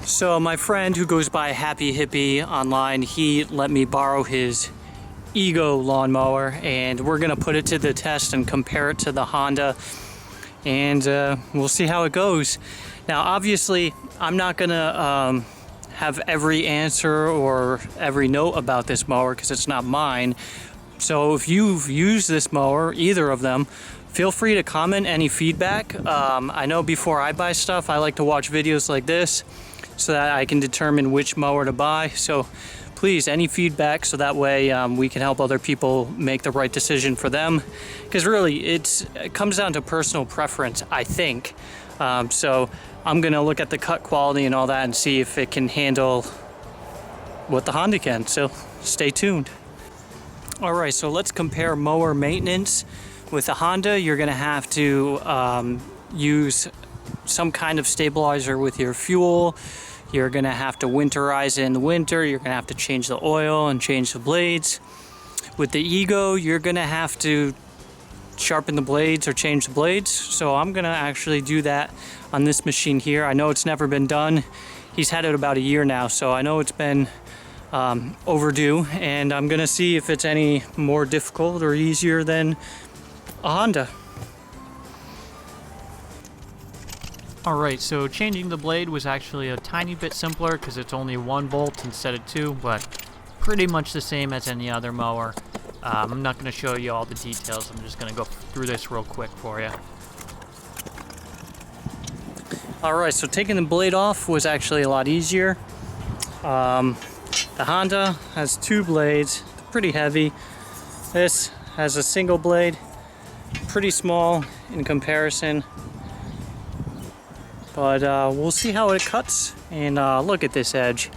So my friend who goes by Happy Hippie online, he let me borrow his Ego lawnmower, and we're gonna put it to the test and compare it to the Honda, and we'll see how it goes. Now obviously I'm not gonna have every answer or every note about this mower because it's not mine. So if you've used this mower, either of them, feel free to comment any feedback. I know before I buy stuff, I like to watch videos like this so that I can determine which mower to buy. So please, any feedback, so that way we can help other people make the right decision for them. Because really, it comes down to personal preference, I think. So I'm gonna look at the cut quality and all that and see if it can handle what the Honda can. So stay tuned. All right, so let's compare mower maintenance. With the Honda, you're gonna have to use some kind of stabilizer with your fuel. You're gonna have to winterize it in the winter. You're gonna have to change the oil and change the blades. With the Ego, you're gonna have to sharpen the blades or change the blades. So I'm gonna actually do that on this machine here. I know it's never been done. He's had it about a year now, so I know it's been overdue, and I'm gonna see if it's any more difficult or easier than a Honda. Alright, so changing the blade was actually a tiny bit simpler because it's only one bolt instead of two, but pretty much the same as any other mower. I'm not going to show you all the details, I'm just going to go through this real quick for you. Alright, so taking the blade off was actually a lot easier. The Honda has two blades, pretty heavy. This has a single blade, pretty small in comparison. But we'll see how it cuts, and look at this edge.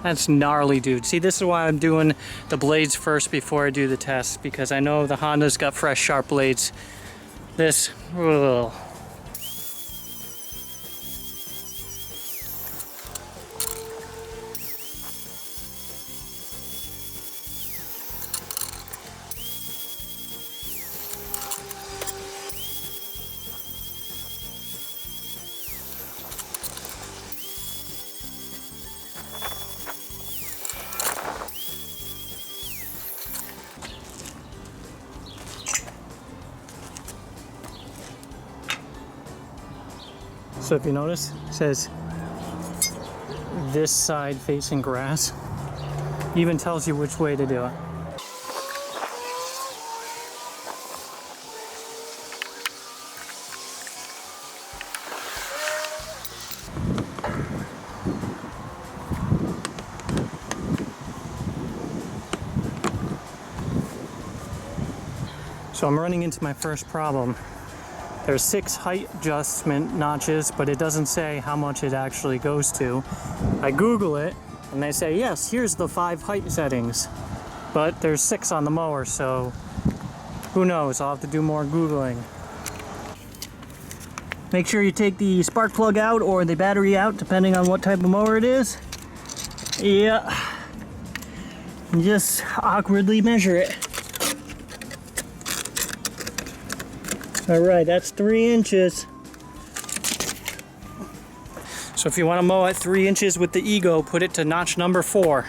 That's gnarly, dude. See, this is why I'm doing the blades first before I do the test, because I know the Honda's got fresh, sharp blades. This, ugh. So if you notice, it says this side facing grass. Even tells you which way to do it. So I'm running into my first problem. There's 6 height adjustment notches, but it doesn't say how much it actually goes to. I Google it, and they say, yes, here's the 5 height settings. But there's 6 on the mower, so who knows? I'll have to do more Googling. Make sure you take the spark plug out or the battery out, depending on what type of mower it is. Yeah. And just awkwardly measure it. Alright, that's 3 inches. So if you want to mow at 3 inches with the Ego, put it to notch number 4.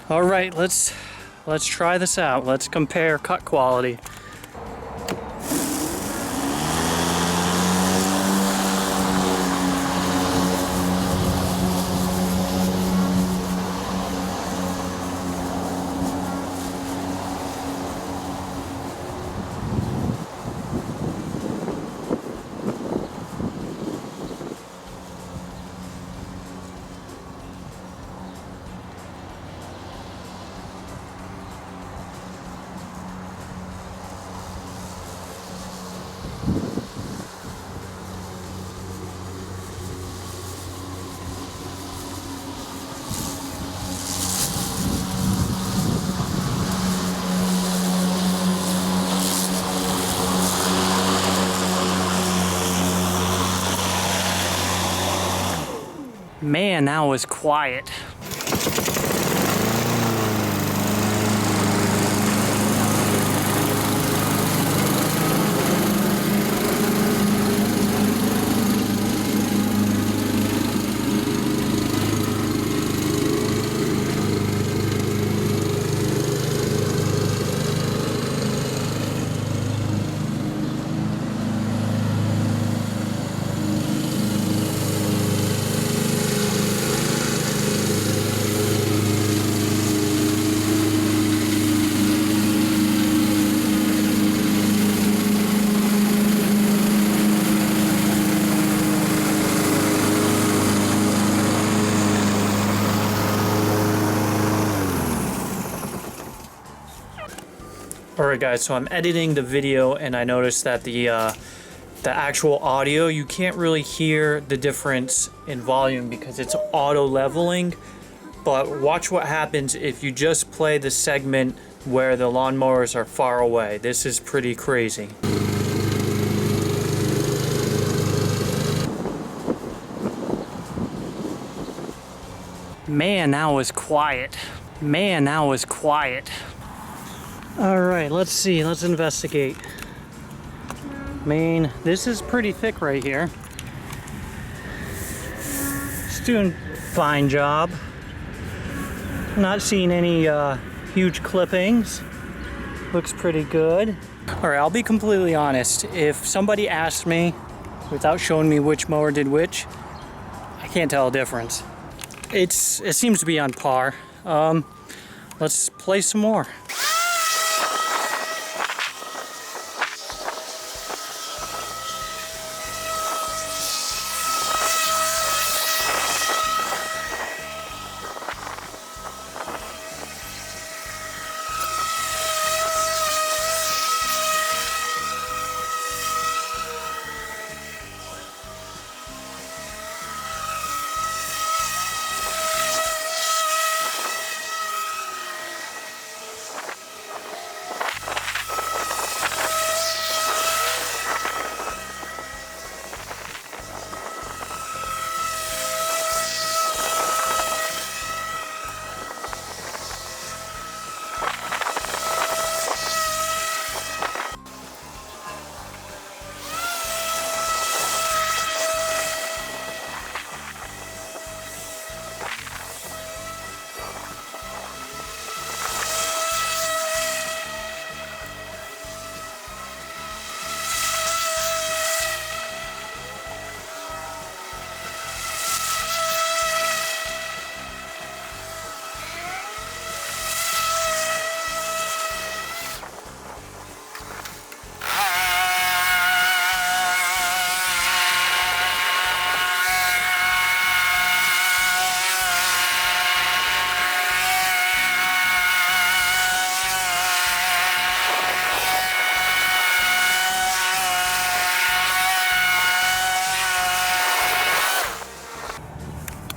Alright, let's try this out. Let's compare cut quality. Man, that was quiet. Alright guys, so I'm editing the video and I noticed that the actual audio, you can't really hear the difference in volume because it's auto leveling. But watch what happens if you just play the segment where the lawnmowers are far away. This is pretty crazy. Man, now is quiet. Man, now is quiet. All right, let's see. Let's investigate. Man, this is pretty thick right here. It's doing a fine job. Not seeing any huge clippings. Looks pretty good. All right, I'll be completely honest. If somebody asked me without showing me which mower did which, I can't tell a difference. It seems to be on par. Let's play some more.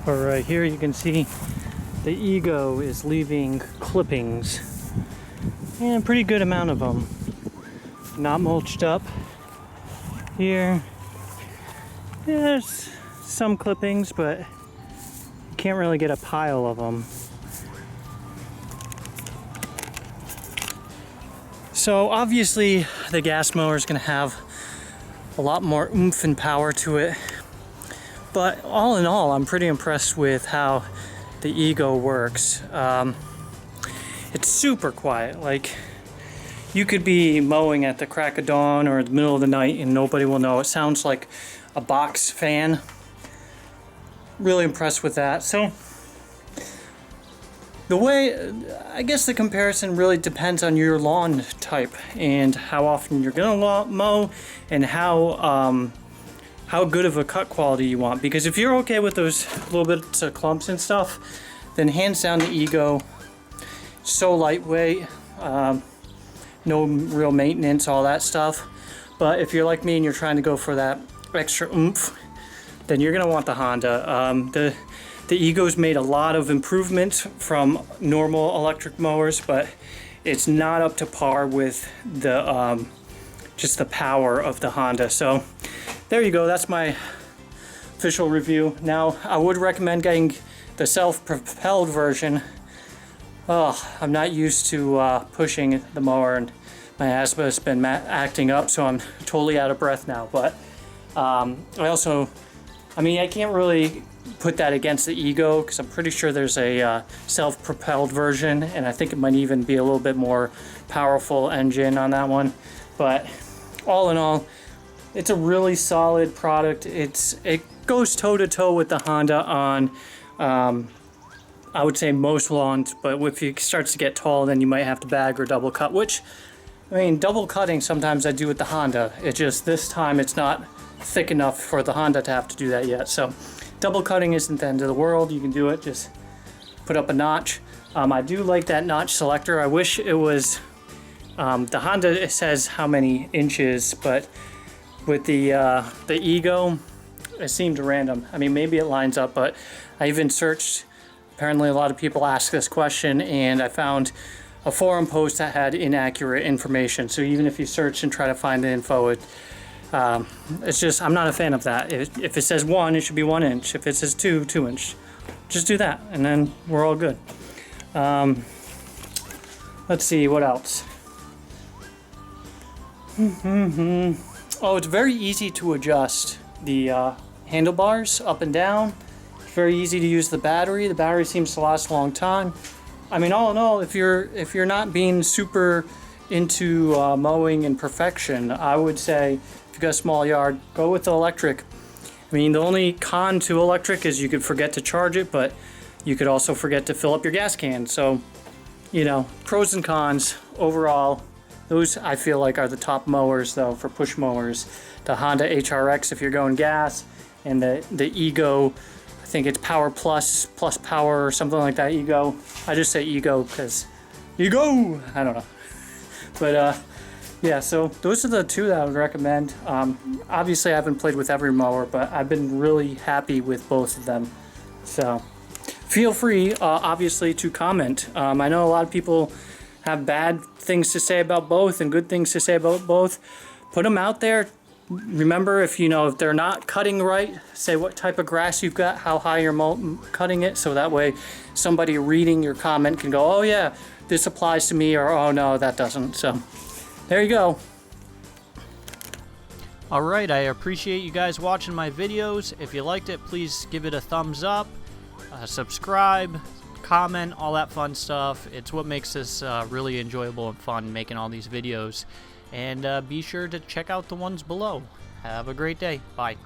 Alright, here you can see the Ego is leaving clippings, and a pretty good amount of them. Not mulched up. Here, there's some clippings, but you can't really get a pile of them. So obviously the gas mower is going to have a lot more oomph and power to it. But all in all, I'm pretty impressed with how the Ego works. It's super quiet. Like, you could be mowing at the crack of dawn or the middle of the night and nobody will know. It sounds like a box fan. Really impressed with that. So, I guess the comparison really depends on your lawn type and how often you're gonna mow and how good of a cut quality you want. Because if you're okay with those little bits of clumps and stuff, then hands down the Ego, so lightweight, no real maintenance, all that stuff. But if you're like me and you're trying to go for that extra oomph, then you're gonna want the Honda. The Ego's made a lot of improvements from normal electric mowers, but it's not up to par with the just the power of the Honda. So there you go, that's my official review. Now, I would recommend getting the self-propelled version. Oh, I'm not used to pushing the mower, and my asthma has been acting up, so I'm totally out of breath now. But I can't really put that against the Ego, because I'm pretty sure there's a self-propelled version, and I think it might even be a little bit more powerful engine on that one. But all in all, it's a really solid product. It goes toe-to-toe with the Honda on, I would say, most lawns, but if it starts to get tall, then you might have to bag or double cut, which, I mean, double cutting sometimes I do with the Honda. It's just this time it's not thick enough for the Honda to have to do that yet. So double cutting isn't the end of the world. You can do it, just put up a notch. I do like that notch selector. I wish it was The Honda, it says how many inches, but with the Ego, it seemed random. I mean, maybe it lines up, but I even searched. Apparently a lot of people ask this question, and I found a forum post that had inaccurate information. So even if you search and try to find the info, it's just, I'm not a fan of that. If it says 1, it should be 1 inch. If it says 2, 2 inch. Just do that, and then we're all good. Let's see, what else? Oh, it's very easy to adjust the handlebars up and down. It's very easy to use the battery. The battery seems to last a long time. I mean, all in all, if you're not being super into mowing and perfection, I would say if you've got a small yard, go with the electric. I mean, the only con to electric is you could forget to charge it, but you could also forget to fill up your gas can. So, you know, pros and cons overall. Those I feel like are the top mowers though for push mowers. The Honda HRX if you're going gas, and the Ego, I think it's Power Plus Power or something like that. Ego. I just say Ego because Ego. I don't know. But yeah, so those are the two that I would recommend. Obviously, I haven't played with every mower, but I've been really happy with both of them. So feel free, obviously, to comment. I know a lot of people have bad things to say about both and good things to say about both. Put them out there. Remember, if they're not cutting right, say what type of grass you've got, how high you're cutting it, so that way somebody reading your comment can go, oh yeah, this applies to me, or oh no, that doesn't. So there you go. Alright, I appreciate you guys watching my videos. If you liked it, please give it a thumbs up, subscribe, comment, all that fun stuff. It's what makes this really enjoyable and fun, making all these videos. And be sure to check out the ones below. Have a great day. Bye.